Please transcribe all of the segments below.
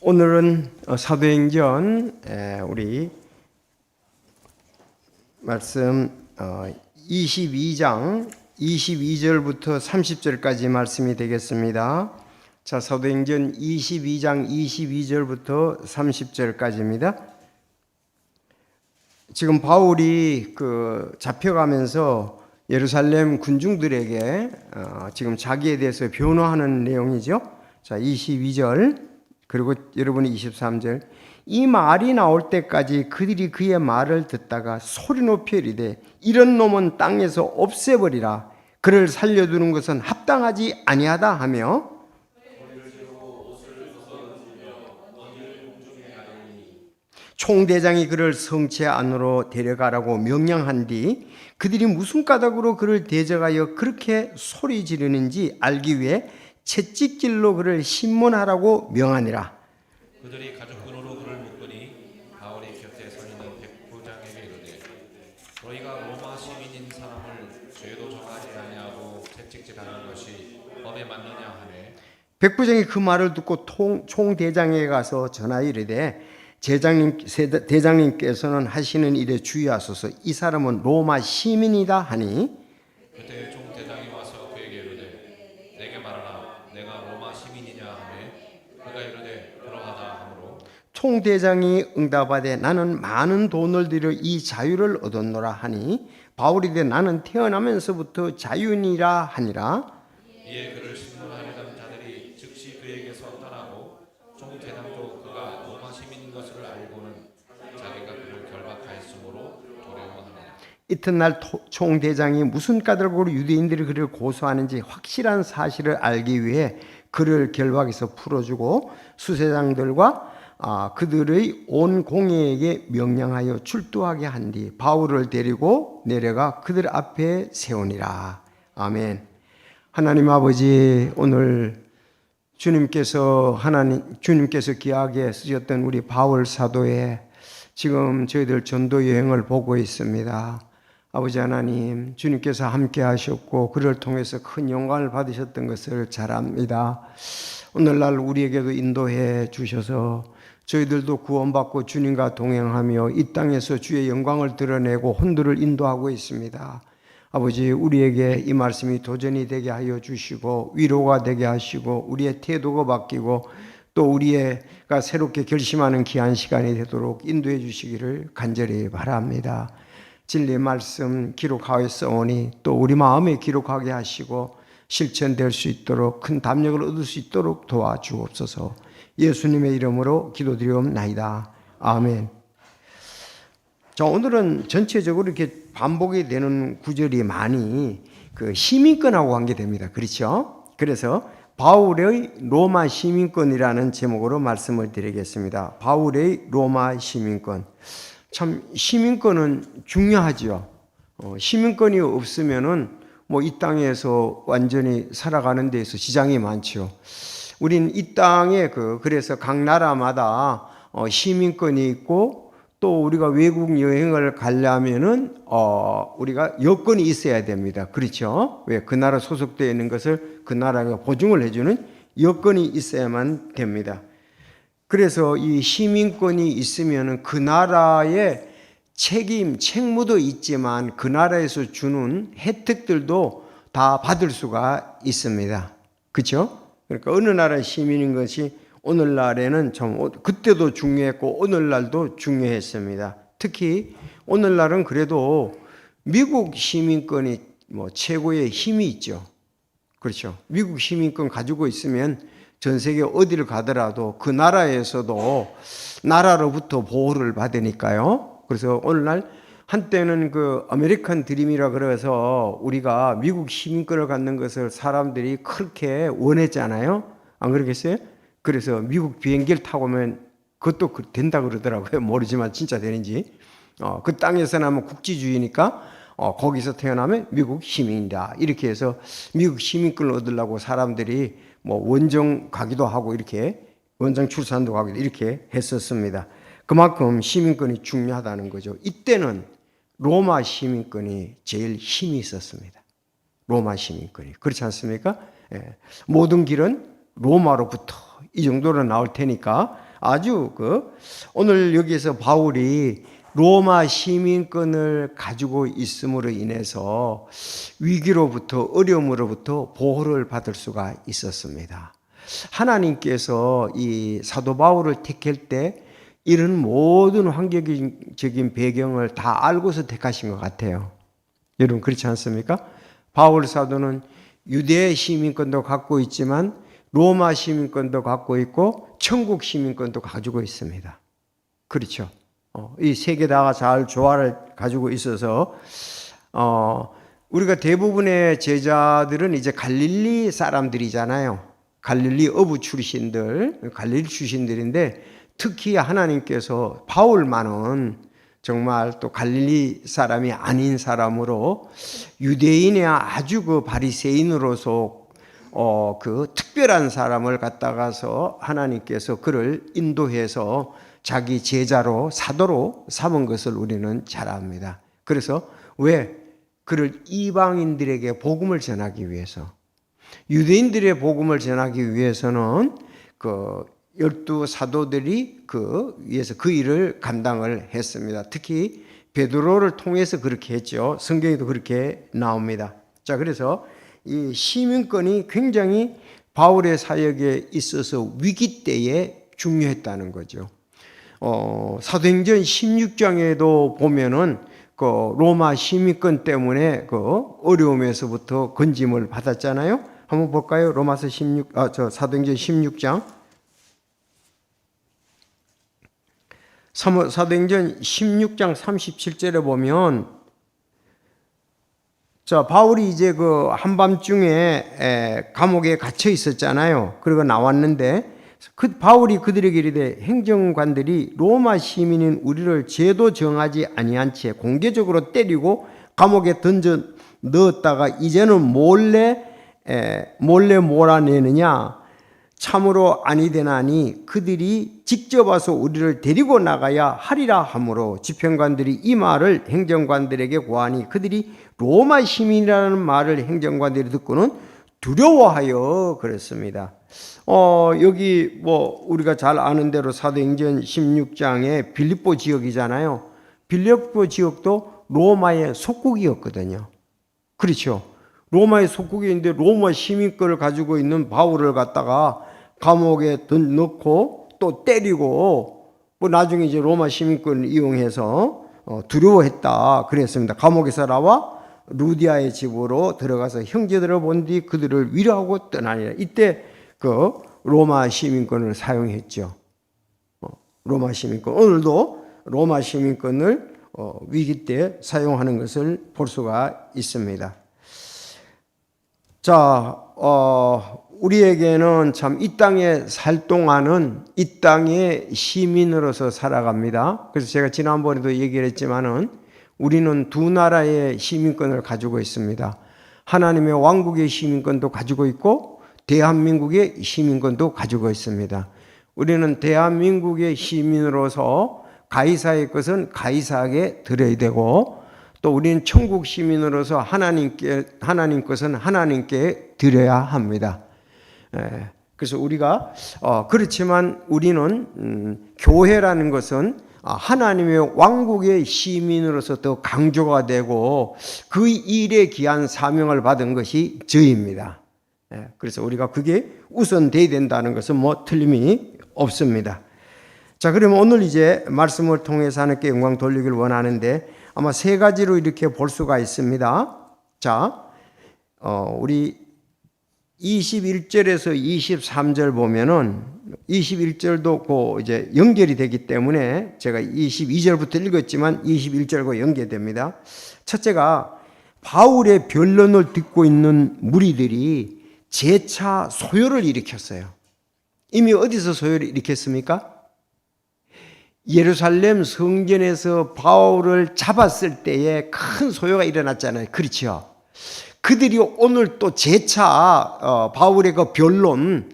오늘은 사도행전 우리 말씀 22장 22절부터 30절까지 말씀이 되겠습니다. 자, 사도행전 22장 22절부터 30절까지입니다. 지금 바울이 잡혀가면서 예루살렘 군중들에게 지금 자기에 대해서 변호하는 내용이죠. 자, 22절 그리고 여러분이 23절, 이 말이 나올 때까지 그들이 그의 말을 듣다가 소리 높여 이르되 이런 놈은 땅에서 없애버리라. 그를 살려두는 것은 합당하지 아니하다 하며, 총대장이 그를 성체 안으로 데려가라고 명령한 뒤 그들이 무슨 까닭으로 그를 대적하여 그렇게 소리 지르는지 알기 위해 채찍질로 그를 신문하라고 명하니라. 그들이 가죽끈으로 그를 묶으니 바울이 곁에 서 있는 백부장에게 이르되 너희가 로마 시민인 사람을 죄도 정하지 아니하고 채찍질하는 것이 법에 맞느냐 하매, 백부장이 그 말을 듣고 총대장에게 가서 전하여 이르되 대장님께서는 하시는 일에 주의하소서. 이 사람은 로마 시민이다 하니, 그때 총대장이 와서 그에게 이르되 내게 말하라. 내가 로마 시민이냐 하매, 그가 이르되 그러하다 하므로 총대장이 응답하되 나는 많은 돈을 들여 이 자유를 얻었노라 하니, 바울이 이르되 나는 태어나면서부터 자유니라 하니라. 이에 그를 신문하려던 자들이 즉시 그에게서 떠나고 총대장도 그가 로마 시민인 것을 알고는 자기가 그를 결박하였으므로 두려워하니라. 이튿날 총대장이 무슨 까닭으로 유대인들이 그를 고소하는지 확실한 사실을 알기 위해 그를 결박에서 풀어주고 수세장들과 그들의 온 공회에게 명령하여 출두하게 한 뒤 바울을 데리고 내려가 그들 앞에 세우니라. 아멘. 하나님 아버지, 오늘 주님께서 귀하게 쓰셨던 우리 바울 사도의 지금 저희들 전도 여행을 보고 있습니다. 아버지 하나님, 주님께서 함께 하셨고 그를 통해서 큰 영광을 받으셨던 것을 잘 압니다. 오늘날 우리에게도 인도해 주셔서 저희들도 구원받고 주님과 동행하며 이 땅에서 주의 영광을 드러내고 혼들을 인도하고 있습니다. 아버지, 우리에게 이 말씀이 도전이 되게 하여 주시고 위로가 되게 하시고 우리의 태도가 바뀌고 또 우리가 새롭게 결심하는 귀한 시간이 되도록 인도해 주시기를 간절히 바랍니다. 진리의 말씀 기록하였사오니 또 우리 마음에 기록하게 하시고 실천될 수 있도록 큰 담력을 얻을 수 있도록 도와주옵소서. 예수님의 이름으로 기도드리옵나이다. 아멘. 자, 오늘은 전체적으로 이렇게 반복이 되는 구절이 많이 시민권하고 관계됩니다. 그렇죠? 그래서 바울의 로마 시민권이라는 제목으로 말씀을 드리겠습니다. 바울의 로마 시민권. 참 시민권은 중요하죠. 시민권이 없으면은 이 땅에서 완전히 살아가는 데에서 지장이 많죠. 우린 이 땅에 그래서 각 나라마다 시민권이 있고 또 우리가 외국 여행을 가려면은 우리가 여건이 있어야 됩니다. 그렇죠? 왜? 그 나라 소속되어 있는 것을 그 나라가 보증을 해주는 여건이 있어야만 됩니다. 그래서 이 시민권이 있으면은 그 나라의 책무도 있지만 그 나라에서 주는 혜택들도 다 받을 수가 있습니다. 그렇죠? 그러니까 어느 나라의 시민인 것이 오늘날에는 좀 그때도 중요했고 오늘날도 중요했습니다. 특히 오늘날은 그래도 미국 시민권이 최고의 힘이 있죠. 그렇죠. 미국 시민권 가지고 있으면 전 세계 어디를 가더라도 그 나라에서도 나라로부터 보호를 받으니까요. 그래서 오늘날 한때는 아메리칸 드림이라 그래서 우리가 미국 시민권을 갖는 것을 사람들이 그렇게 원했잖아요. 안 그러겠어요? 그래서 미국 비행기를 타고 오면 그것도 된다 그러더라고요. 모르지만 진짜 되는지. 그 땅에서 나면 국지주의니까 거기서 태어나면 미국 시민이다. 이렇게 해서 미국 시민권을 얻으려고 사람들이 원정 가기도 하고 이렇게 원정 출산도 가기도 이렇게 했었습니다. 그만큼 시민권이 중요하다는 거죠. 이때는 로마 시민권이 제일 힘이 있었습니다. 로마 시민권이. 그렇지 않습니까? 예. 모든 길은 로마로부터 이 정도로 나올 테니까 아주 오늘 여기에서 바울이 로마 시민권을 가지고 있음으로 인해서 위기로부터 어려움으로부터 보호를 받을 수가 있었습니다. 하나님께서 이 사도 바울을 택할 때 이런 모든 환경적인 배경을 다 알고서 택하신 것 같아요. 여러분 그렇지 않습니까? 바울 사도는 유대 시민권도 갖고 있지만 로마 시민권도 갖고 있고 천국 시민권도 가지고 있습니다. 그렇죠? 이 세 개 다가 잘 조화를 가지고 있어서 우리가 대부분의 제자들은 이제 갈릴리 사람들이잖아요. 갈릴리 어부 출신들, 갈릴리 출신들인데 특히 하나님께서 바울만은 정말 또 갈릴리 사람이 아닌 사람으로 유대인의 아주 바리새인으로서 특별한 사람을 갖다가서 하나님께서 그를 인도해서 자기 제자로 사도로 삼은 것을 우리는 잘 압니다. 그래서 왜 그를 이방인들에게 복음을 전하기 위해서, 유대인들의 복음을 전하기 위해서는 12 사도들이 위해서 그 일을 감당을 했습니다. 특히 베드로를 통해서 그렇게 했죠. 성경에도 그렇게 나옵니다. 자, 그래서 이 시민권이 굉장히 바울의 사역에 있어서 위기 때에 중요했다는 거죠. 사도행전 16장에도 보면은 로마 시민권 때문에 어려움에서부터 건짐을 받았잖아요. 한번 볼까요? 사도행전 16장. 사도행전 16장 37절에 보면, 자, 바울이 이제 한밤중에 감옥에 갇혀 있었잖아요. 그리고 나왔는데, 바울이 그들에게 이르되 행정관들이 로마 시민인 우리를 죄도 정하지 아니한 채 공개적으로 때리고 감옥에 던져 넣었다가 이제는 몰래 몰아내느냐? 참으로 아니되나니 그들이 직접 와서 우리를 데리고 나가야 하리라 하므로 집행관들이 이 말을 행정관들에게 고하니 그들이 로마 시민이라는 말을 행정관들이 듣고는 두려워하여 그랬습니다. 여기 우리가 잘 아는 대로 사도행전 16장에 빌립보 지역이잖아요. 빌립보 지역도 로마의 속국이었거든요. 그렇죠. 로마의 속국인데 로마 시민권을 가지고 있는 바울을 갖다가 감옥에 넣고 또 때리고 나중에 이제 로마 시민권을 이용해서 두려워했다 그랬습니다. 감옥에서 나와 루디아의 집으로 들어가서 형제들을 본 뒤 그들을 위로하고 떠나니라. 이때 로마 시민권을 사용했죠. 로마 시민권. 오늘도 로마 시민권을 위기 때 사용하는 것을 볼 수가 있습니다. 자, 우리에게는 참 이 땅에 살 동안은 이 땅의 시민으로서 살아갑니다. 그래서 제가 지난번에도 얘기를 했지만은 우리는 두 나라의 시민권을 가지고 있습니다. 하나님의 왕국의 시민권도 가지고 있고 대한민국의 시민권도 가지고 있습니다. 우리는 대한민국의 시민으로서 가이사의 것은 가이사에게 드려야 되고 또 우리는 천국 시민으로서 하나님 것은 하나님께 드려야 합니다. 그래서 우리가 그렇지만 우리는 교회라는 것은 하나님의 왕국의 시민으로서 더 강조가 되고 그 일에 기한 사명을 받은 것이 저희입니다. 그래서 우리가 그게 우선돼야 된다는 것은 틀림이 없습니다. 자, 그러면 오늘 이제 말씀을 통해서 하나님께 영광 돌리길 원하는데 아마 세 가지로 이렇게 볼 수가 있습니다. 자, 우리 21절에서 23절 보면은 21절도 이제 연결이 되기 때문에 제가 22절부터 읽었지만 21절과 연계됩니다. 첫째가 바울의 변론을 듣고 있는 무리들이 재차 소요를 일으켰어요. 이미 어디서 소요를 일으켰습니까? 예루살렘 성전에서 바울을 잡았을 때에 큰 소요가 일어났잖아요. 그렇죠? 그들이 오늘 또 재차 바울의 그 변론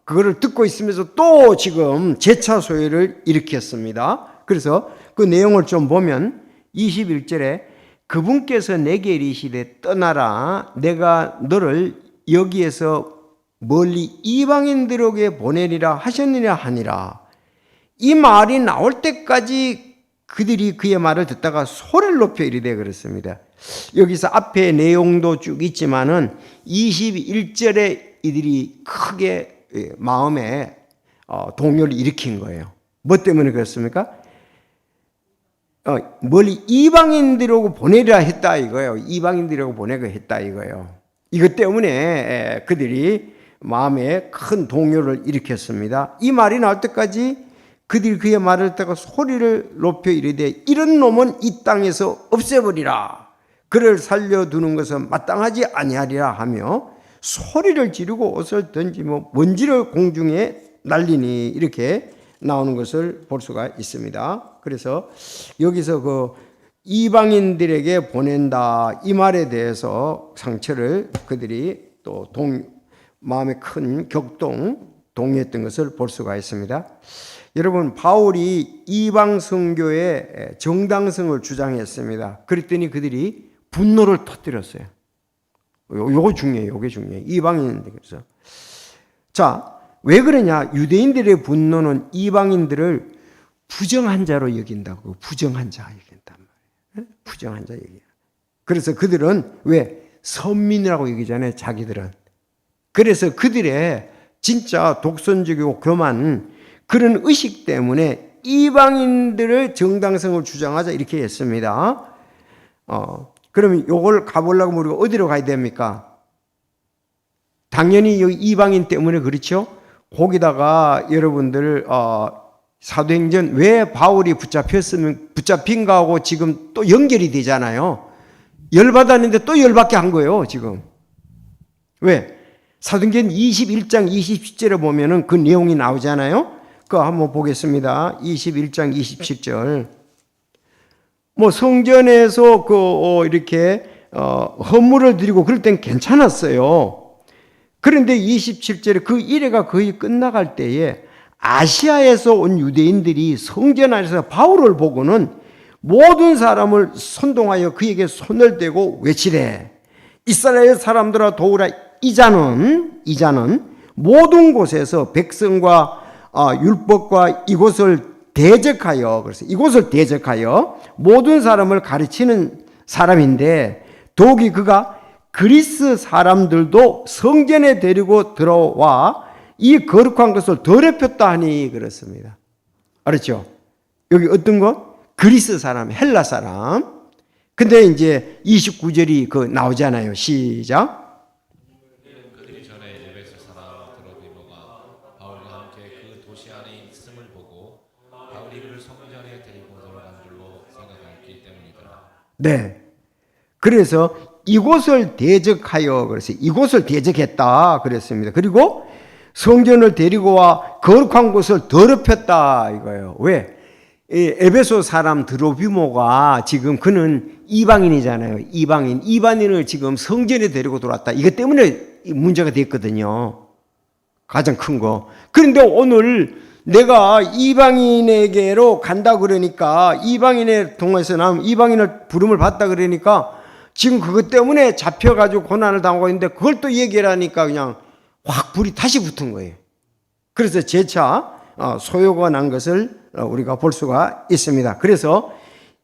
그거를 듣고 있으면서 또 지금 재차 소요를 일으켰습니다. 그래서 그 내용을 좀 보면 21절에 그분께서 내게 이르시되 떠나라 내가 너를 여기에서 멀리 이방인들에게 보내리라 하셨느냐 하니라. 이 말이 나올 때까지 그들이 그의 말을 듣다가 소리를 높여 이르되 그랬습니다. 여기서 앞에 내용도 쭉 있지만은 21절에 이들이 크게 마음에 동요를 일으킨 거예요. 뭐 때문에 그렇습니까? 멀리 이방인들하고 보내려 했다 이거예요. 이방인들하고 보내려 했다 이거예요. 이것 때문에 그들이 마음에 큰 동요를 일으켰습니다. 이 말이 나올 때까지 그들이 그의 말을 듣다가 소리를 높여 이르되 이런 놈은 이 땅에서 없애버리라. 그를 살려두는 것은 마땅하지 아니하리라 하며 소리를 지르고 옷을 던지며 먼지를 공중에 날리니 이렇게 나오는 것을 볼 수가 있습니다. 그래서 여기서 그 이방인들에게 보낸다 이 말에 대해서 상처를 그들이 또 마음에 큰 동요했던 것을 볼 수가 있습니다. 여러분, 바울이 이방 선교의 정당성을 주장했습니다. 그랬더니 그들이 분노를 터뜨렸어요. 요거 중요해요. 요게 중요해요. 이방인들에게서. 자, 왜 그러냐? 유대인들의 분노는 이방인들을 부정한 자로 여긴다고. 부정한 자 여긴단 말이에요. 부정한 자 여기요. 그래서 그들은 왜? 선민이라고 여기잖아요. 자기들은. 그래서 그들의 진짜 독선적이고 교만 그런 의식 때문에 이방인들의 정당성을 주장하자 이렇게 했습니다. 그러면 요걸 가보려고 우리가 어디로 가야 됩니까? 당연히 여기 이방인 때문에 그렇죠. 거기다가 여러분들 사도행전 왜 바울이 붙잡힌가 하고 지금 또 연결이 되잖아요. 열받았는데 또 열받게 한 거예요 지금. 왜? 사도행전 21장 27절에 보면은 그 내용이 나오잖아요. 그거 한번 보겠습니다. 21장 27절. 뭐 성전에서 이렇게 헌물을 드리고 그럴 땐 괜찮았어요. 그런데 27절에 그 일회가 거의 끝나갈 때에 아시아에서 온 유대인들이 성전 안에서 바울을 보고는 모든 사람을 선동하여 그에게 손을 대고 외치래. 이스라엘 사람들아 도우라. 이자는 모든 곳에서 백성과 율법과 이곳을 대적하여, 그래서 이곳을 대적하여 모든 사람을 가르치는 사람인데 더욱이 그가 그리스 사람들도 성전에 데리고 들어와 이 거룩한 것을 더럽혔다 하니 그렇습니다. 알았죠? 여기 어떤 거? 그리스 사람, 헬라 사람. 근데 이제 29절이 그 나오잖아요. 시작. 그들이 전에 에베소 사람 드로비모가 바울과 함께 그 도시 안에 있음을 보고 바울이 그를 성전에 데리고 들어간 줄로 생각하였기 때문이더라. 네. 그래서 이곳을 대적하여, 그래서 이곳을 대적했다 그랬습니다. 그리고 성전을 데리고 와 거룩한 곳을 더럽혔다 이거예요. 왜? 에베소 사람 드로비모가 지금 그는 이방인이잖아요. 이방인을 지금 성전에 데리고 들어왔다. 이것 때문에 문제가 됐거든요. 가장 큰 거. 그런데 오늘 내가 이방인에게로 간다 그러니까 이방인의 동에서 나면 이방인을 부름을 받다 그러니까 지금 그것 때문에 잡혀가지고 고난을 당하고 있는데 그걸 또 얘기를 하니까 그냥 확 불이 다시 붙은 거예요. 그래서 재차 소요가 난 것을 우리가 볼 수가 있습니다. 그래서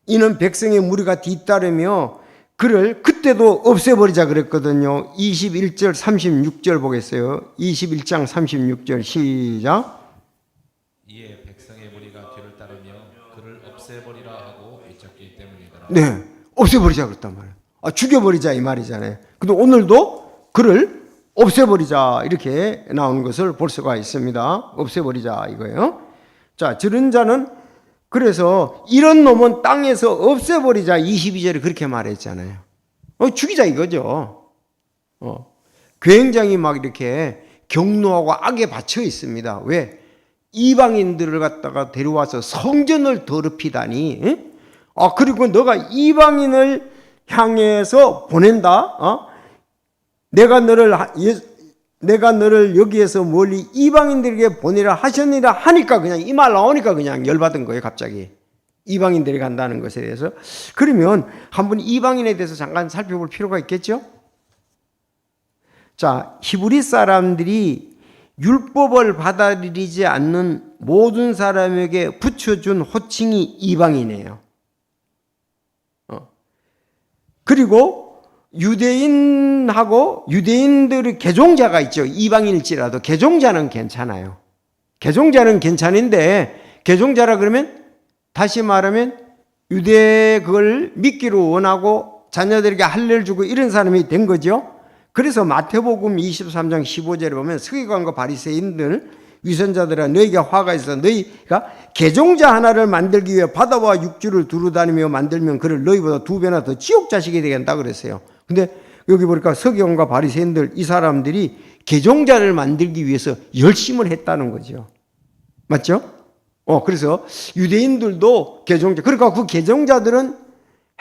이는 백성의 무리가 뒤따르며 그를 그때도 없애버리자 그랬거든요. 21절 36절 보겠어요. 21장 36절 시작. 이에 백성의 무리가 뒤를 따르며 그를 없애버리라 하고 외쳤기 때문이더라. 네, 없애버리자 그랬단 말이에요. 죽여버리자 이 말이잖아요. 근데 오늘도 그를 없애버리자 이렇게 나오는 것을 볼 수가 있습니다. 없애버리자 이거예요. 자, 들은 자는 그래서 이런 놈은 땅에서 없애버리자 22절에 그렇게 말했잖아요. 죽이자 이거죠. 굉장히 막 이렇게 경노하고 악에 받쳐 있습니다. 왜? 이방인들을 갖다가 데려와서 성전을 더럽히다니. 그리고 너가 이방인을 향해서 보낸다. 내가 너를 여기에서 멀리 이방인들에게 보내라 하셨느라 하니까 그냥 이 말 나오니까 그냥 열받은 거예요. 갑자기 이방인들이 간다는 것에 대해서. 그러면 한번 이방인에 대해서 잠깐 살펴볼 필요가 있겠죠. 자, 히브리 사람들이 율법을 받아들이지 않는 모든 사람에게 붙여준 호칭이 이방인이에요. 그리고 유대인하고 유대인들의 개종자가 있죠. 이방인일지라도 개종자는 괜찮아요. 개종자는 괜찮은데 개종자라 그러면 다시 말하면 유대 그걸 믿기로 원하고 자녀들에게 할례를 주고 이런 사람이 된 거죠. 그래서 마태복음 23장 15절에 보면 서기관과 바리새인들 위선자들아 너희에게 화가 있어 너희가 개종자 하나를 만들기 위해 바다와 육지를 두루다니며 만들면 그를 너희보다 2배나 더 지옥 자식이 되겠다 그랬어요. 근데 여기 보니까 서기관과 바리새인들 이 사람들이 개종자를 만들기 위해서 열심을 했다는 거죠. 맞죠? 그래서 유대인들도 개종자, 그러니까 그 개종자들은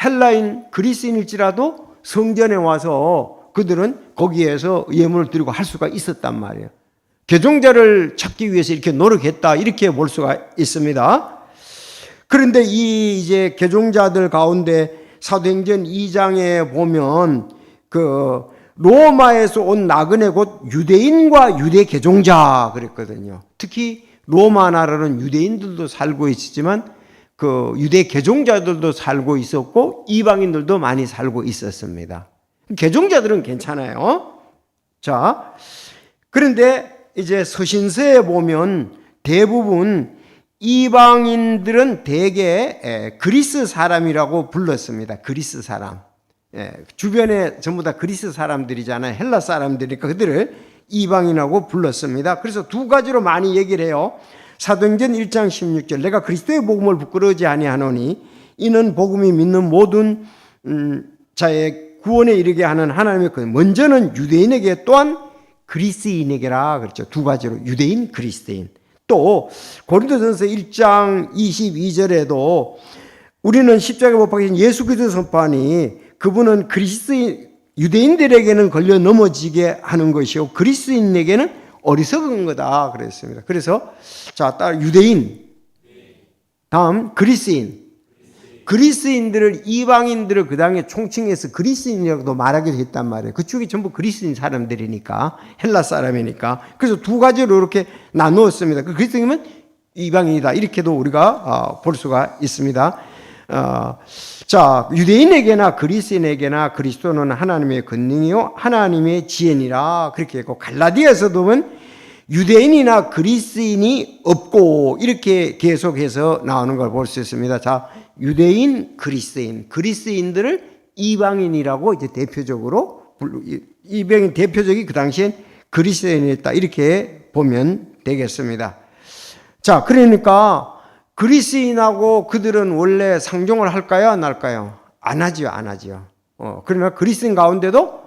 헬라인, 그리스인일지라도 성전에 와서 그들은 거기에서 예물을 드리고 할 수가 있었단 말이에요. 개종자를 찾기 위해서 이렇게 노력했다, 이렇게 볼 수가 있습니다. 그런데 이 이제 개종자들 가운데 사도행전 2장에 보면 그 로마에서 온 나그네 곧 유대인과 유대 개종자 그랬거든요. 특히 로마 나라는 유대인들도 살고 있었지만 그 유대 개종자들도 살고 있었고 이방인들도 많이 살고 있었습니다. 개종자들은 괜찮아요. 자, 그런데 이제 서신서에 보면 대부분 이방인들은 대개 그리스 사람이라고 불렀습니다. 그리스 사람. 주변에 전부 다 그리스 사람들이잖아요. 헬라 사람들이니까 그들을 이방인하고 불렀습니다. 그래서 두 가지로 많이 얘기를 해요. 사도행전 1장 16절 내가 그리스도의 복음을 부끄러워하지 아니하노니 이는 복음이 믿는 모든 자의 구원에 이르게 하는 하나님의 것. 먼저는 유대인에게 또한 그리스인에게라 그랬죠. 두 가지로 유대인, 그리스인. 또 고린도전서 1장 22절에도 우리는 십자가에 못 박히신 예수 그리스도 선포하니 그분은 그리스인 유대인들에게는 걸려 넘어지게 하는 것이요 그리스인에게는 어리석은 거다 그랬습니다. 그래서 자, 따라 유대인, 다음 그리스인, 그리스인들을 이방인들을 그 당에 총칭해서 그리스인이라고도 말하기도 했단 말이에요. 그쪽이 전부 그리스인 사람들이니까 헬라 사람이니까. 그래서 두 가지로 이렇게 나누었습니다. 그 그리스인이면 이방인이다 이렇게도 우리가 볼 수가 있습니다. 자, 유대인에게나 그리스인에게나 그리스도는 하나님의 권능이요 하나님의 지혜니라 그렇게 했고 갈라디아서도 보면 유대인이나 그리스인이 없고 이렇게 계속해서 나오는 걸 볼 수 있습니다. 자, 유대인, 그리스인, 그리스인들을 이방인이라고 이제 대표적으로 이방인 대표적이 그 당시엔 그리스인이었다 이렇게 보면 되겠습니다. 자, 그러니까 그리스인하고 그들은 원래 상종을 할까요? 안 할까요? 안 하지요, 안 하지요. 그러나 그리스인 가운데도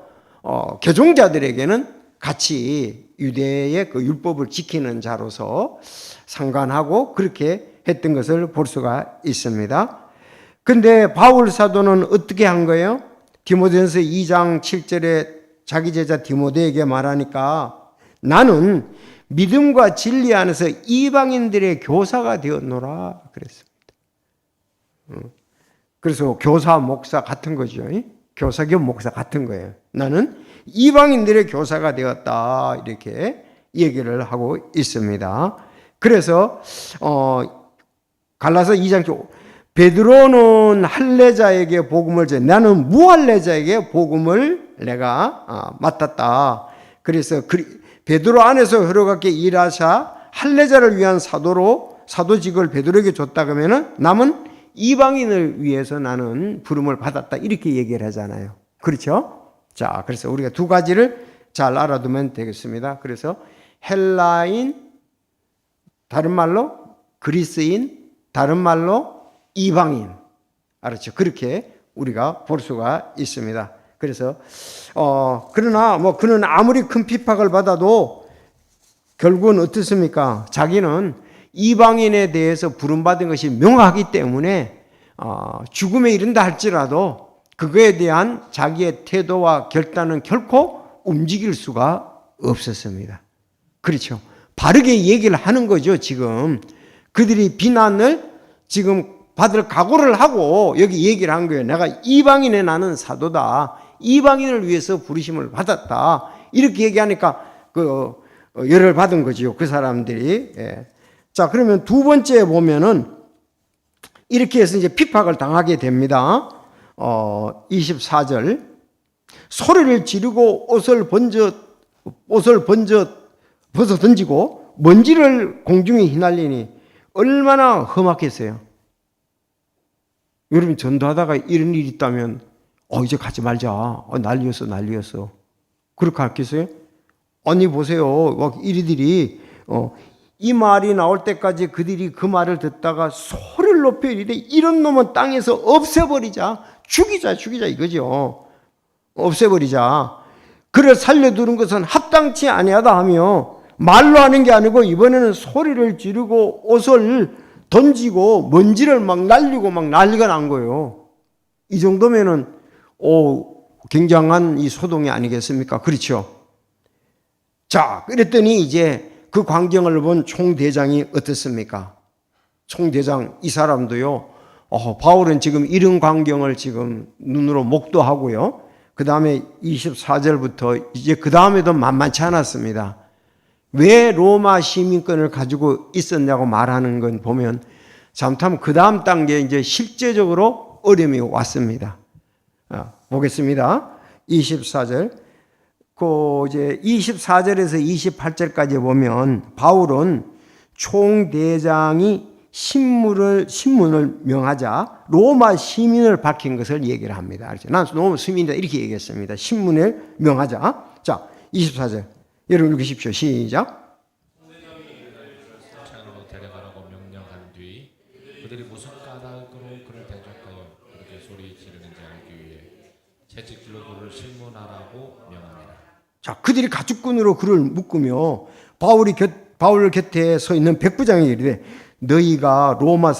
개종자들에게는 같이 유대의 그 율법을 지키는 자로서 상관하고 그렇게 했던 것을 볼 수가 있습니다. 근데 바울 사도는 어떻게 한 거예요? 디모데전서 2장 7절에 자기 제자 디모데에게 말하니까 나는 믿음과 진리 안에서 이방인들의 교사가 되었노라 그랬습니다. 그래서 교사, 목사 같은 거죠. 교사 겸 목사 같은 거예요. 나는 이방인들의 교사가 되었다 이렇게 얘기를 하고 있습니다. 그래서 갈라서 2장 베드로는 할례자에게 복음을 전해 나는 무할례자에게 복음을 내가 맡았다. 그래서 베드로 안에서 흐르게 일하사 할례자를 위한 사도직을 베드로에게 줬다 그러면은 남은 이방인을 위해서 나는 부름을 받았다 이렇게 얘기를 하잖아요. 그렇죠? 자, 그래서 우리가 두 가지를 잘 알아두면 되겠습니다. 그래서 헬라인, 다른 말로 그리스인, 다른 말로 이방인. 알았죠? 그렇게 우리가 볼 수가 있습니다. 그래서 그러나 뭐 그는 아무리 큰 핍박을 받아도 결국은 어떻습니까? 자기는 이방인에 대해서 부름받은 것이 명확하기 때문에 죽음에 이른다 할지라도 그거에 대한 자기의 태도와 결단은 결코 움직일 수가 없었습니다. 그렇죠? 바르게 얘기를 하는 거죠. 지금 그들이 비난을 지금 받을 각오를 하고 여기 얘기를 한 거예요. 내가 이방인의 나는 사도다. 이방인을 위해서 부르심을 받았다. 이렇게 얘기하니까 열을 받은 거지요. 그 사람들이. 예. 자, 그러면 두 번째 보면은 이렇게 해서 이제 핍박을 당하게 됩니다. 24절. 소리를 지르고 옷을 벗어 던지고 먼지를 공중에 휘날리니 얼마나 험악했어요. 여러분 전도하다가 이런 일이 있다면 이제 가지 말자. 난리였어. 그렇게 할겠어요? 아니 보세요. 이리들이 이 말이 나올 때까지 그들이 그 말을 듣다가 소리를 높여 이르되 이런 놈은 땅에서 없애버리자. 죽이자 이거죠. 없애버리자. 그를 살려두는 것은 합당치 아니하다 하며 말로 하는 게 아니고 이번에는 소리를 지르고 옷을 던지고 먼지를 막 날리고 막 난리가 난 거예요. 이 정도면은 굉장한 이 소동이 아니겠습니까? 그렇죠. 자, 그랬더니 이제 그 광경을 본 총대장이 어떻습니까? 총대장 이 사람도요. 바울은 지금 이런 광경을 지금 눈으로 목도하고요. 그 다음에 24절부터 이제 그 다음에도 만만치 않았습니다. 왜 로마 시민권을 가지고 있었냐고 말하는 건 보면 잘못하면 그 다음 단계에 이제 실제적으로 어려움이 왔습니다. 보겠습니다. 24절. 이제 24절에서 28절까지 보면 바울은 총대장이 신문을 명하자 로마 시민을 밝힌 것을 얘기를 합니다. 난 로마 시민이다 이렇게 얘기했습니다. 신문을 명하자. 자, 24절. 여러분 읽으십시오. 시작. 창으로 데려가라고 명령한 뒤 그들이 무슨 까닭으로 그를 대적하여 그렇게 소리 지르는지 알기 위해 채찍질로 그를 신문하라고 명하니라. 자, 그들이 가축군으로 그를 묶으며 바울 곁에 서 있는 백부장이 이르되 너희가 로마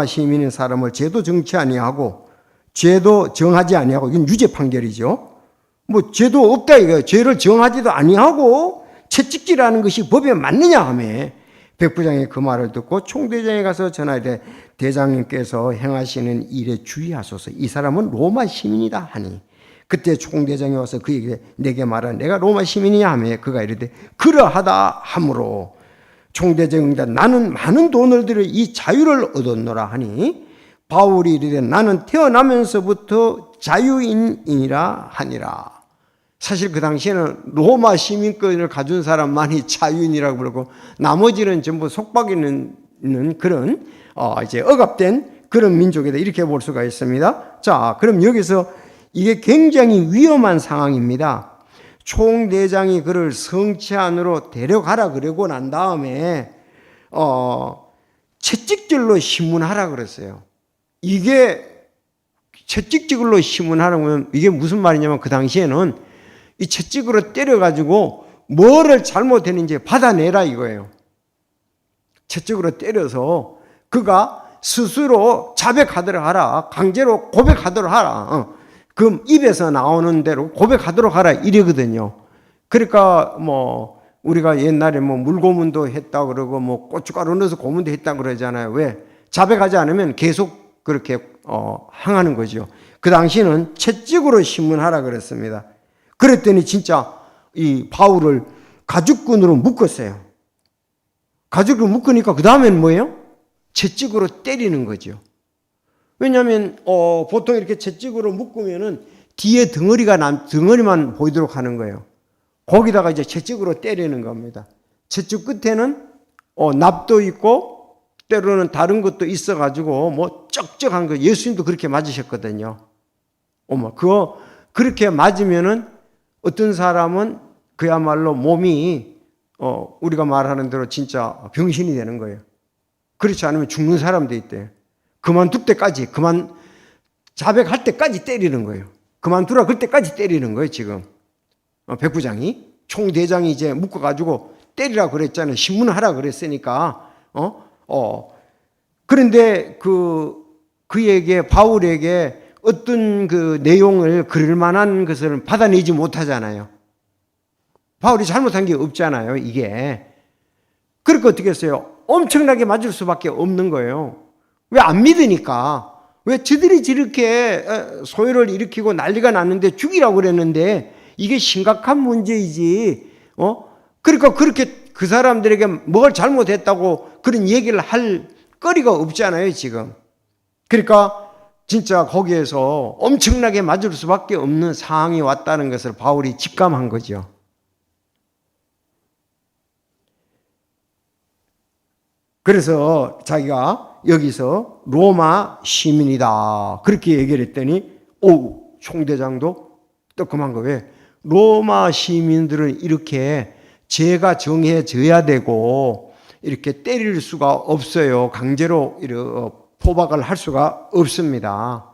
시민인 사람을 죄도 정치 아니하고 죄도 정하지 아니하고 이건 유죄 판결이죠. 뭐 죄도 없다 이거예요. 죄를 정하지도 아니하고 채찍질하는 것이 법에 맞느냐 하며 백부장이 그 말을 듣고 총대장에 가서 전하되 대장님께서 행하시는 일에 주의하소서. 이 사람은 로마 시민이다 하니 그때 총대장이 와서 그에게 내게 말하 내가 로마 시민이냐 하며 그가 이르되 그러하다 하므로 총대장이 나는 많은 돈을 들여 이 자유를 얻었노라 하니 바울이 이르되 나는 태어나면서부터 자유인이라 하니라. 사실 그 당시에는 로마 시민권을 가진 사람만이 자유인이라고 부르고 나머지는 전부 속박이 있는 그런 이제 억압된 그런 민족이다 이렇게 볼 수가 있습니다. 자, 그럼 여기서 이게 굉장히 위험한 상황입니다. 총대장이 그를 성체 안으로 데려가라 그러고 난 다음에 채찍질로 신문하라 그랬어요. 이게 채찍질로 신문하라면 이게 무슨 말이냐면 그 당시에는 이 채찍으로 때려가지고 뭐를 잘못했는지 받아내라 이거예요. 채찍으로 때려서 그가 스스로 자백하도록 하라. 강제로 고백하도록 하라. 그 입에서 나오는 대로 고백하도록 하라 이러거든요. 그러니까 뭐 우리가 옛날에 뭐 물고문도 했다 그러고 뭐 고춧가루 넣어서 고문도 했다 그러잖아요. 왜? 자백하지 않으면 계속 그렇게 항하는 거죠. 그 당시는 채찍으로 신문하라 그랬습니다. 그랬더니 진짜 이 바울을 가죽끈으로 묶었어요. 가죽으로 묶으니까 그 다음엔 뭐예요? 채찍으로 때리는 거죠. 왜냐하면 보통 이렇게 채찍으로 묶으면은 뒤에 덩어리만 보이도록 하는 거예요. 거기다가 이제 채찍으로 때리는 겁니다. 채찍 끝에는 납도 있고 때로는 다른 것도 있어가지고 뭐 쩍쩍한 거 예수님도 그렇게 맞으셨거든요. 그거 그렇게 맞으면은 어떤 사람은 그야말로 몸이 우리가 말하는 대로 진짜 병신이 되는 거예요. 그렇지 않으면 죽는 사람도 있대요. 그만둘 때까지, 자백할 때까지 때리는 거예요. 그만두라 그럴 때까지 때리는 거예요, 지금. 백부장이. 총대장이 이제 묶어가지고 때리라 그랬잖아요. 신문하라 그랬으니까. 그런데 그에게, 바울에게 어떤 그 내용을 그럴 만한 것을 받아내지 못하잖아요. 바울이 잘못한 게 없잖아요, 이게. 그러니까 어떻게 했어요? 엄청나게 맞을 수밖에 없는 거예요. 왜 안 믿으니까. 왜 저들이 저렇게 소요를 일으키고 난리가 났는데 죽이라고 그랬는데 이게 심각한 문제이지. 그러니까 그렇게 그 사람들에게 뭘 잘못했다고 그런 얘기를 할 거리가 없잖아요, 지금. 그러니까 진짜 거기에서 엄청나게 맞을 수밖에 없는 상황이 왔다는 것을 바울이 직감한 거죠. 그래서 자기가 여기서 로마 시민이다 그렇게 얘기를 했더니 총대장도 뜨끔한 거. 왜? 로마 시민들은 이렇게 죄가 정해져야 되고 이렇게 때릴 수가 없어요. 강제로 포박을 할 수가 없습니다.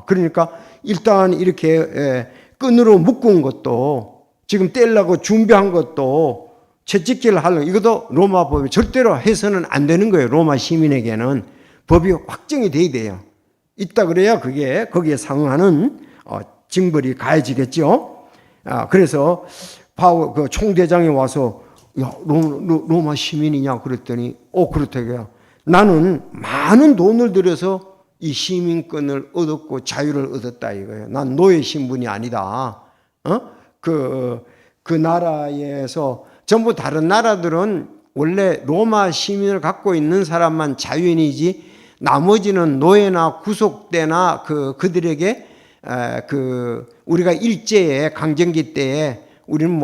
그러니까 일단 이렇게 끈으로 묶은 것도 지금 떼려고 준비한 것도 채찍질을 하려고 이것도 로마 법이 절대로 해서는 안 되는 거예요. 로마 시민에게는 법이 확정이 돼야 돼요. 있다 그래야 그게 거기에 상응하는 징벌이 가해지겠죠. 그래서 바울 그 총대장이 와서 야, 로마 시민이냐 그랬더니 그렇다고요. 나는 많은 돈을 들여서 이 시민권을 얻었고 자유를 얻었다 이거예요. 난 노예 신분이 아니다. 그 나라에서 전부 다른 나라들은 원래 로마 시민을 갖고 있는 사람만 자유인이지 나머지는 노예나 구속대나 그들에게 우리가 일제에 강점기 때에 우리는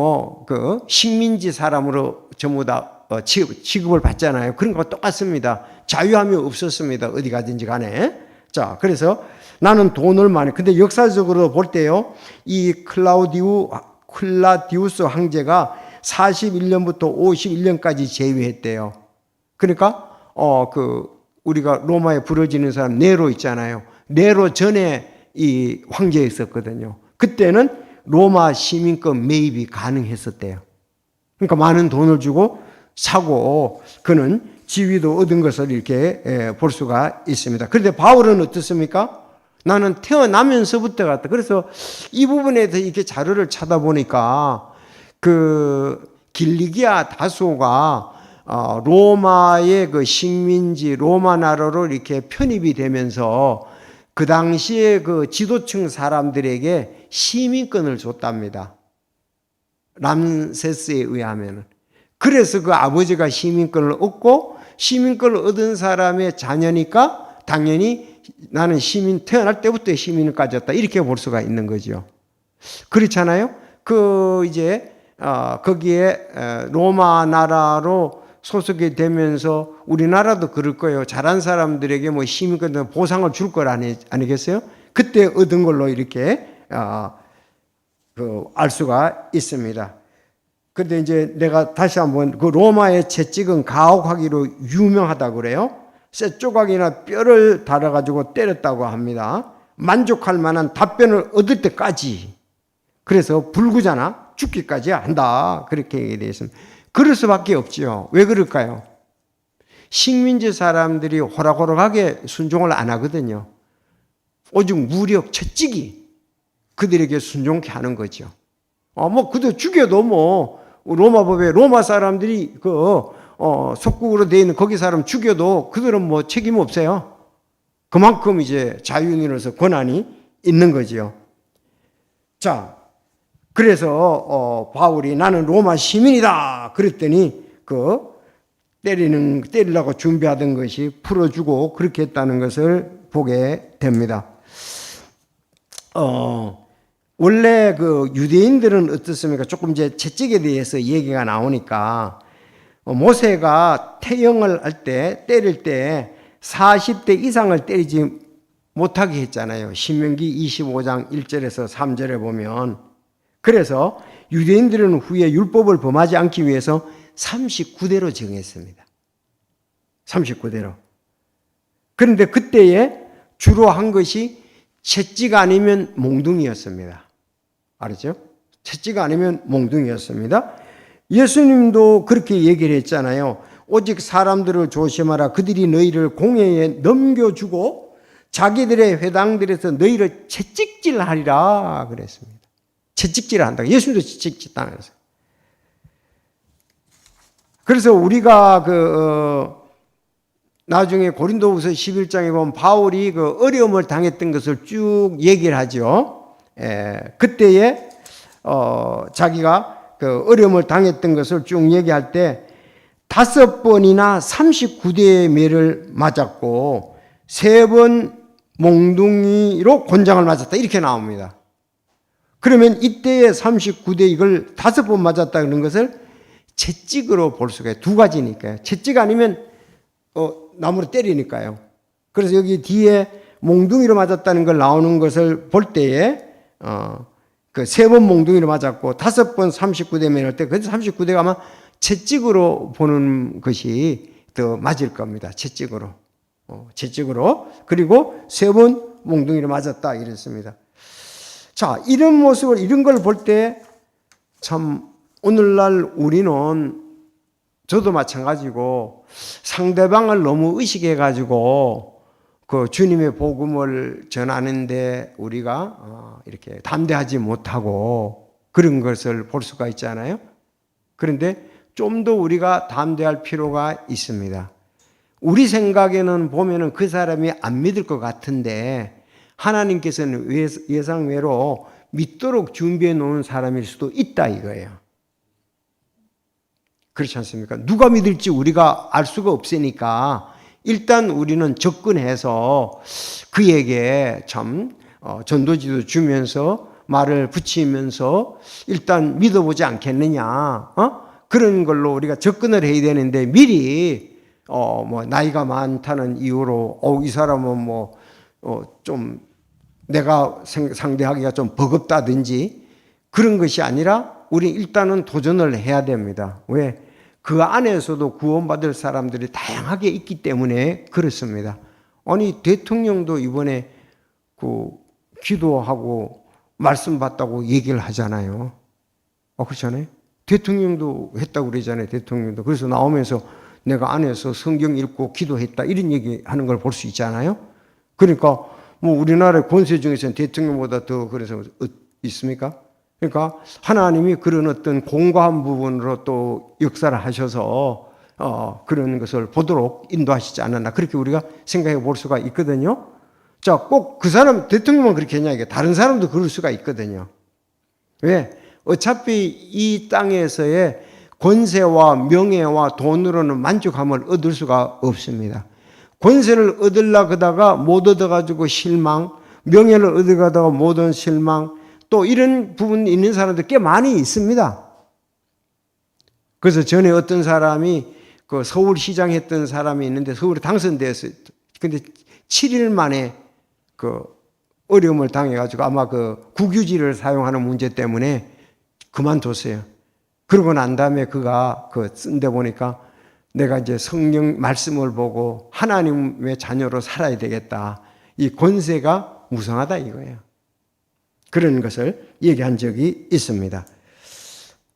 식민지 사람으로 전부 다 취급을 받잖아요. 그런 거 똑같습니다. 자유함이 없었습니다. 어디 가든지 간에. 자, 그래서 나는 돈을 많이. 근데 역사적으로 볼 때요, 이 클라디우스 황제가 41년부터 51년까지 재위했대요. 그러니까 우리가 로마에 부러지는 사람 네로 있잖아요. 네로 전에 이 황제였었거든요. 그때는 로마 시민권 매입이 가능했었대요. 그러니까 많은 돈을 주고 사고 그는 지위도 얻은 것을 이렇게 볼 수가 있습니다. 그런데 바울은 어떻습니까? 나는 태어나면서부터 갔다. 그래서 이 부분에 대해서 이렇게 자료를 찾아보니까 길리기아 다소가 로마의 그 식민지 로마 나라로 이렇게 편입이 되면서 그 당시에 그 지도층 사람들에게 시민권을 줬답니다. 람세스에 의하면은. 그래서 그 아버지가 시민권을 얻고 시민권을 얻은 사람의 자녀니까 당연히 나는 태어날 때부터 시민을 가졌다. 이렇게 볼 수가 있는 거죠. 그렇잖아요? 거기에 로마 나라로 소속이 되면서 우리나라도 그럴 거예요. 잘한 사람들에게 시민권 보상을 줄 걸 아니겠어요? 그때 얻은 걸로 이렇게 알 수가 있습니다. 그런데 이제 내가 다시 한번 그 로마의 채찍은 가혹하기로 유명하다고 그래요. 쇠 조각이나 뼈를 달아가지고 때렸다고 합니다. 만족할 만한 답변을 얻을 때까지. 그래서 불구잖아. 죽기까지 한다. 그렇게 얘기되어 있습니다. 그럴 수밖에 없지요. 왜 그럴까요? 식민지 사람들이 호락호락하게 순종을 안 하거든요. 오직 무력, 채찍이 그들에게 순종케 하는 거죠. 그도 죽여도 로마 법에 로마 사람들이 속국으로 되어 있는 거기 사람 죽여도 그들은 책임 없어요. 그만큼 이제 자유인으로서 권한이 있는 거지요. 자, 그래서 바울이 나는 로마 시민이다 그랬더니 때리려고 준비하던 것이 풀어주고 그렇게 했다는 것을 보게 됩니다. 원래 유대인들은 어떻습니까? 조금 이제 채찍에 대해서 얘기가 나오니까 모세가 태형을 할 때 때릴 때 40대 이상을 때리지 못하게 했잖아요. 신명기 25장 1절에서 3절에 보면. 그래서 유대인들은 후에 율법을 범하지 않기 위해서 39대로 정했습니다. 39대로. 그런데 그때에 주로 한 것이 채찍 아니면 몽둥이였습니다. 알았죠? 채찍 아니면 몽둥이였습니다. 예수님도 그렇게 얘기를 했잖아요. 오직 사람들을 조심하라. 그들이 너희를 공회에 넘겨주고 자기들의 회당들에서 너희를 채찍질하리라 그랬습니다. 채찍질을 한다. 예수님도 채찍질 당했어요. 그래서 우리가 나중에 고린도후서 11장에 보면 바울이 어려움을 당했던 것을 쭉 얘기를 하죠. 그때에 자기가 그 어려움을 당했던 것을 쭉 얘기할 때 5번이나 39대의 매를 맞았고 3번 몽둥이로 곤장을 맞았다 이렇게 나옵니다. 그러면 이때의 39대 이걸 5번 맞았다 그런 것을 채찍으로 볼 수가 있어요. 2가지니까요. 채찍 아니면 나무로 때리니까요. 그래서 여기 뒤에 몽둥이로 맞았다는 걸 나오는 것을 볼 때에 그 3번 몽둥이로 맞았고 5번 39대 매를 때 그 39대가 아마 채찍으로 보는 것이 더 맞을 겁니다. 채찍으로. 채찍으로. 그리고 3번 몽둥이로 맞았다 이랬습니다. 자, 이런 모습을, 이런 걸 볼 때 참 오늘날 우리는 저도 마찬가지고 상대방을 너무 의식해가지고 그 주님의 복음을 전하는데 우리가 이렇게 담대하지 못하고 그런 것을 볼 수가 있잖아요. 그런데 좀 더 우리가 담대할 필요가 있습니다. 우리 생각에는 보면은 그 사람이 안 믿을 것 같은데 하나님께서는 예상외로 믿도록 준비해 놓은 사람일 수도 있다 이거예요. 그렇지 않습니까? 누가 믿을지 우리가 알 수가 없으니까 일단 우리는 접근해서 그에게 참 전도지도 주면서 말을 붙이면서 일단 믿어보지 않겠느냐, 그런 걸로 우리가 접근을 해야 되는데 미리 뭐 나이가 많다는 이유로 이 사람은 좀 내가 상대하기가 좀 버겁다든지 그런 것이 아니라 우리 일단은 도전을 해야 됩니다. 왜? 그 안에서도 구원받을 사람들이 다양하게 있기 때문에 그렇습니다. 아니 대통령도 이번에 그 기도하고 말씀 받다고 얘기를 하잖아요. 그렇잖아요. 대통령도 했다고 그러잖아요. 대통령도. 그래서 나오면서 내가 안에서 성경 읽고 기도했다 이런 얘기하는 걸 볼 수 있잖아요. 그러니까 뭐 우리나라의 권세 중에서는 대통령보다 더 그래서 있습니까? 그러니까 하나님이 그런 어떤 공고한 부분으로 또 역사를 하셔서 그런 것을 보도록 인도하시지 않았나 그렇게 우리가 생각해 볼 수가 있거든요. 자, 꼭 그 사람 대통령만 그렇게 했냐 이게 다른 사람도 그럴 수가 있거든요. 왜? 어차피 이 땅에서의 권세와 명예와 돈으로는 만족함을 얻을 수가 없습니다. 권세를 얻으려고 하다가 못 얻어가지고 실망, 명예를 얻어가다가 못 얻은 실망, 또 이런 부분이 있는 사람들 꽤 많이 있습니다. 그래서 전에 어떤 사람이 그 서울시장 했던 사람이 있는데 서울에 당선됐어요. 근데 7일 만에 그 어려움을 당해가지고 아마 그 국유지를 사용하는 문제 때문에 그만뒀어요. 그러고 난 다음에 그가 쓴데 보니까 내가 이제 성령 말씀을 보고 하나님의 자녀로 살아야 되겠다. 이 권세가 무성하다 이거예요. 그런 것을 얘기한 적이 있습니다.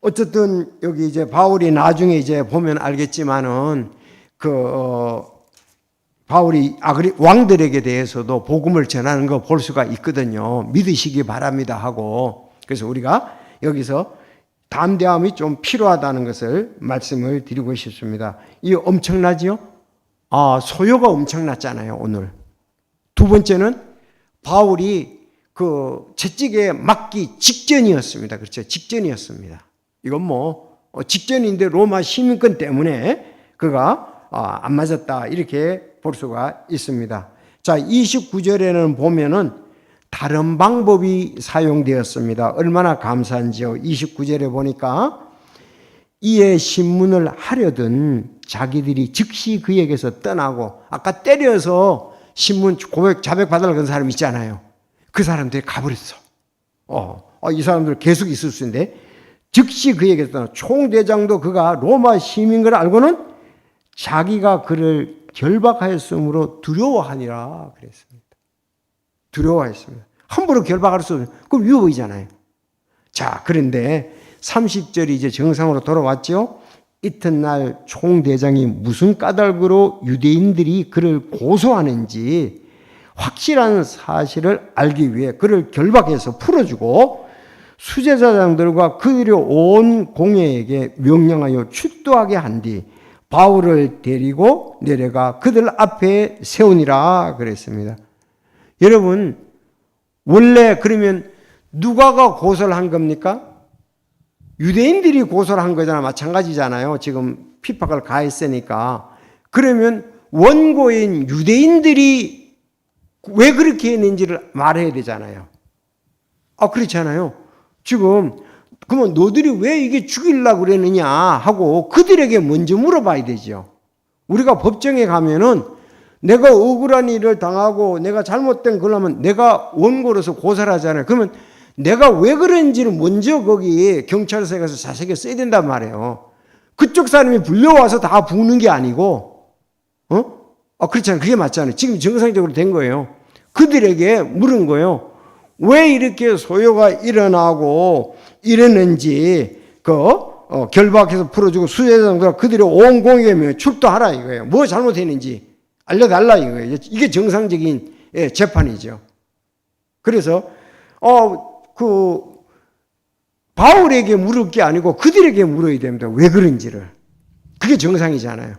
어쨌든 여기 이제 바울이 나중에 이제 보면 알겠지만은 바울이 왕들에게 대해서도 복음을 전하는 거 볼 수가 있거든요. 믿으시기 바랍니다 하고. 그래서 우리가 여기서 담대함이 좀 필요하다는 것을 말씀을 드리고 싶습니다. 이 엄청나지요? 소요가 엄청났잖아요, 오늘. 두 번째는 바울이 채찍에 맞기 직전이었습니다. 그렇죠? 직전이었습니다. 이건 직전인데 로마 시민권 때문에 그가 안 맞았다. 이렇게 볼 수가 있습니다. 자, 29절에는 보면은 다른 방법이 사용되었습니다. 얼마나 감사한지요. 29절에 보니까 이에 신문을 하려던 자기들이 즉시 그에게서 떠나고 아까 때려서 신문 자백 받으려고 한 사람 있잖아요. 그 사람들이 가버렸어. 이 사람들 계속 있을 수 있는데 즉시 그에게서 떠나 총대장도 그가 로마 시민인 걸 알고는 자기가 그를 결박하였으므로 두려워하니라 그랬습니다. 두려워했습니다. 함부로 결박할 수 없어요. 그럼 위협이잖아요. 자, 그런데 30절이 이제 정상으로 돌아왔죠. 이튿날 총대장이 무슨 까닭으로 유대인들이 그를 고소하는지 확실한 사실을 알기 위해 그를 결박해서 풀어주고 수제사장들과 그들의 온 공회에게 명령하여 출두하게 한 뒤 바울을 데리고 내려가 그들 앞에 세우니라 그랬습니다. 여러분, 원래 그러면 누가가 고소를 한 겁니까? 유대인들이 고소를 한 거잖아. 마찬가지잖아요. 지금 핍박을 가했으니까. 그러면 원고인 유대인들이 왜 그렇게 했는지를 말해야 되잖아요. 그렇잖아요. 지금 그러면 너들이 왜 이게 죽이려고 그랬느냐 하고 그들에게 먼저 물어봐야 되죠. 우리가 법정에 가면은 내가 억울한 일을 당하고 내가 잘못된 걸 하면 내가 원고로서 고소를 하잖아요. 그러면 내가 왜 그런지를 먼저 거기 경찰서에 가서 자세하게 써야 된단 말이에요. 그쪽 사람이 불려와서 다 부는 게 아니고, 그렇잖아요. 그게 맞잖아요. 지금 정상적으로 된 거예요. 그들에게 물은 거예요. 왜 이렇게 소요가 일어나고 이랬는지, 결박해서 풀어주고 수혜자들과 그들의 온 공익에 출두하라 이거예요. 뭐 잘못했는지 알려달라 이거예요. 이게 정상적인 재판이죠. 그래서, 바울에게 물을 게 아니고 그들에게 물어야 됩니다. 왜 그런지를. 그게 정상이잖아요.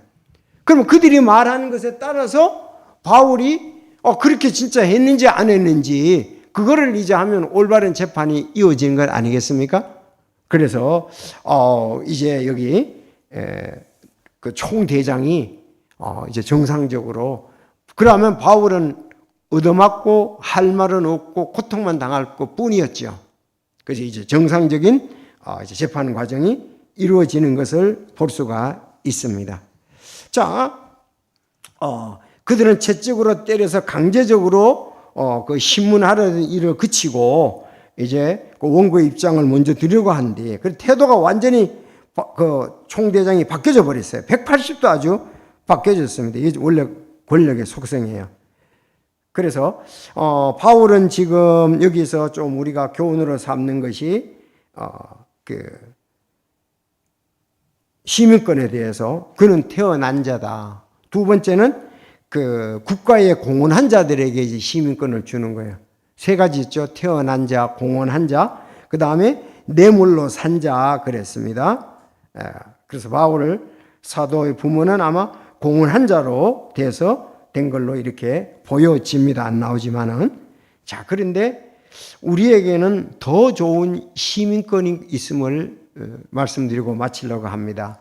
그럼 그들이 말하는 것에 따라서 바울이 그렇게 진짜 했는지 안 했는지 그거를 이제 하면 올바른 재판이 이어지는 것 아니겠습니까? 그래서 이제 여기 그 총대장이 이제 정상적으로 그러면 바울은 얻어맞고 할 말은 없고 고통만 당할 것 뿐이었죠. 그래서 이제 정상적인 이제 재판 과정이 이루어지는 것을 볼 수가 있습니다. 자, 그들은 채찍으로 때려서 강제적으로 그 신문하려는 일을 그치고 이제 그 원고의 입장을 먼저 드리려고 하는데 그 태도가 완전히 그 총대장이 바뀌어져 버렸어요. 180도 아주 바뀌어졌습니다. 이게 원래 권력의 속성이에요. 그래서 바울은 지금 여기서 좀 우리가 교훈으로 삼는 것이 그 시민권에 대해서 그는 태어난 자다. 두 번째는 그 국가에 공헌한 자들에게 이제 시민권을 주는 거예요. 세 가지 있죠. 태어난 자, 공헌한 자, 그 다음에 뇌물로 산 자 그랬습니다. 그래서 바울을 사도의 부모는 아마 공헌한 자로 돼서 된 걸로 이렇게 보여집니다. 안 나오지만은. 자, 그런데 우리에게는 더 좋은 시민권이 있음을 말씀드리고 마치려고 합니다.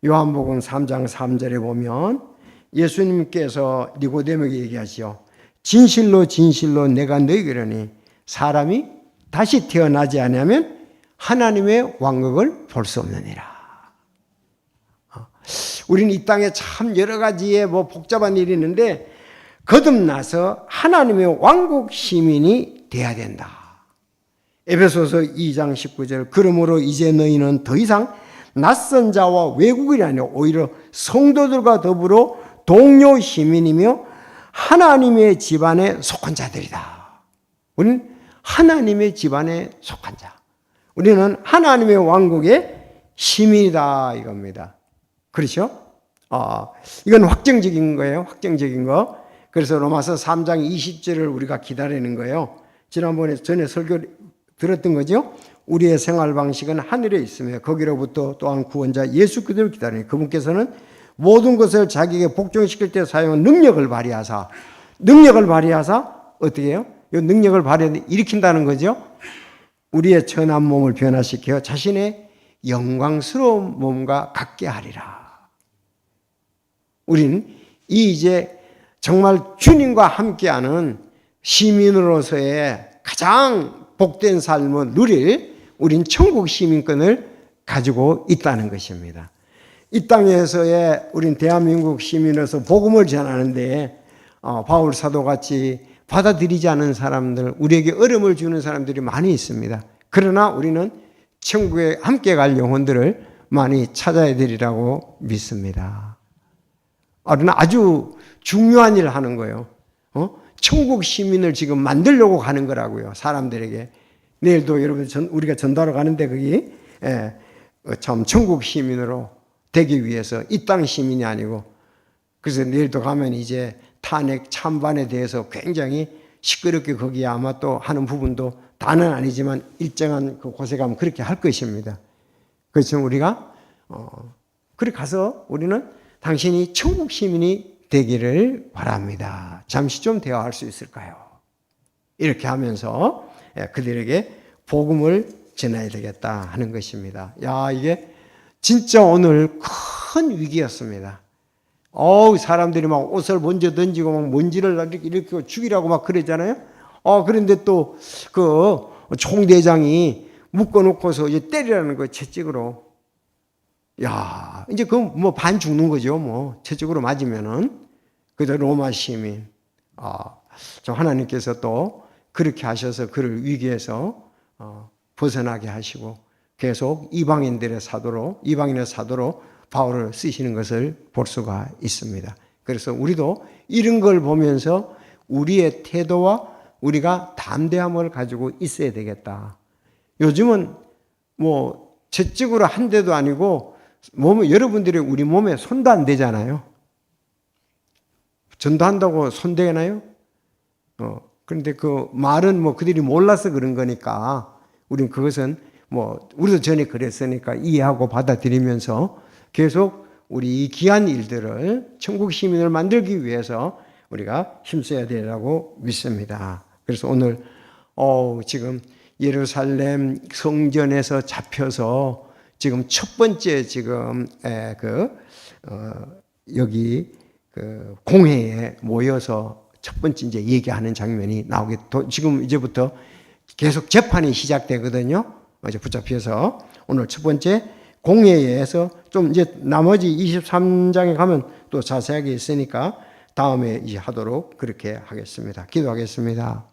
요한복음 3장 3절에 보면 예수님께서 니고데모에게 얘기하시오. 진실로 진실로 내가 너희에게 이르니 사람이 다시 태어나지 않으면 하나님의 왕국을 볼 수 없느니라. 우리는 이 땅에 참 여러 가지의 복잡한 일이 있는데 거듭나서 하나님의 왕국 시민이 돼야 된다. 에베소서 2장 19절 그러므로 이제 너희는 더 이상 낯선 자와 외국인이 아니라 오히려 성도들과 더불어 동료 시민이며 하나님의 집안에 속한 자들이다. 우리는 하나님의 집안에 속한 자. 우리는 하나님의 왕국의 시민이다 이겁니다. 그렇죠? 이건 확정적인 거예요. 확정적인 거. 그래서 로마서 3장 20절을 우리가 기다리는 거예요. 지난번에 전에 설교 들었던 거죠. 우리의 생활 방식은 하늘에 있으며 거기로부터 또한 구원자 예수 그리스도를 기다리니 그분께서는 모든 것을 자기에게 복종시킬 때 사용한 능력을 발휘하사 어떻게 해요? 이 능력을 발휘해 일으킨다는 거죠. 우리의 천한 몸을 변화시켜 자신의 영광스러운 몸과 같게 하리라. 우리는 이제 정말 주님과 함께하는 시민으로서의 가장 복된 삶을 누릴 우린 천국 시민권을 가지고 있다는 것입니다. 이 땅에서의 우린 대한민국 시민으로서 복음을 전하는데 바울 사도같이 받아들이지 않은 사람들, 우리에게 어려움을 주는 사람들이 많이 있습니다. 그러나 우리는 천국에 함께 갈 영혼들을 많이 찾아야 되리라고 믿습니다. 그러나 아주 중요한 일을 하는 거예요. 천국 시민을 지금 만들려고 가는 거라고요. 사람들에게. 내일도 여러분 우리가 전도하러 가는데 거기 참 천국 시민으로 되기 위해서 이 땅 시민이 아니고 그래서 내일도 가면 이제 탄핵 찬반에 대해서 굉장히 시끄럽게 거기에 아마 또 하는 부분도 다는 아니지만 일정한 그 곳에 가면 그렇게 할 것입니다. 그래서 우리가 그렇게 가서 우리는 당신이 천국 시민이 되기를 바랍니다. 잠시 좀 대화할 수 있을까요? 이렇게 하면서 그들에게 복음을 전해야 되겠다 하는 것입니다. 야, 이게 진짜 오늘 큰 위기였습니다. 사람들이 막 옷을 먼저 던지고 막 먼지를 이렇게 일으키고 죽이라고 막 그러잖아요. 그런데 또 그 총대장이 묶어놓고서 이제 때리라는 거예요, 채찍으로. 야, 이제 그건 뭐 반 죽는 거죠, 뭐. 채찍으로 맞으면은. 그래서 로마 시민. 저 하나님께서 또 그렇게 하셔서 그를 위기에서 벗어나게 하시고 계속 이방인의 사도로 바울을 쓰시는 것을 볼 수가 있습니다. 그래서 우리도 이런 걸 보면서 우리의 태도와 우리가 담대함을 가지고 있어야 되겠다. 요즘은 뭐 채찍으로 한 대도 아니고 여러분들이 우리 몸에 손도 안 대잖아요. 전도한다고 손 대나요? 그런데 그 말은 뭐 그들이 몰라서 그런 거니까 우리는 그것은 뭐 우리도 전에 그랬으니까 이해하고 받아들이면서 계속 우리 이 귀한 일들을 천국 시민을 만들기 위해서 우리가 힘써야 되라고 믿습니다. 그래서 오늘 지금 예루살렘 성전에서 잡혀서 지금 첫 번째 지금 여기 그 공회에 모여서 첫 번째 이제 얘기하는 장면이 나오게 지금 이제부터 계속 재판이 시작되거든요. 이제 붙잡혀서 오늘 첫 번째 공회에서 좀 이제 나머지 23장에 가면 또 자세하게 있으니까 다음에 이제 하도록 그렇게 하겠습니다. 기도하겠습니다.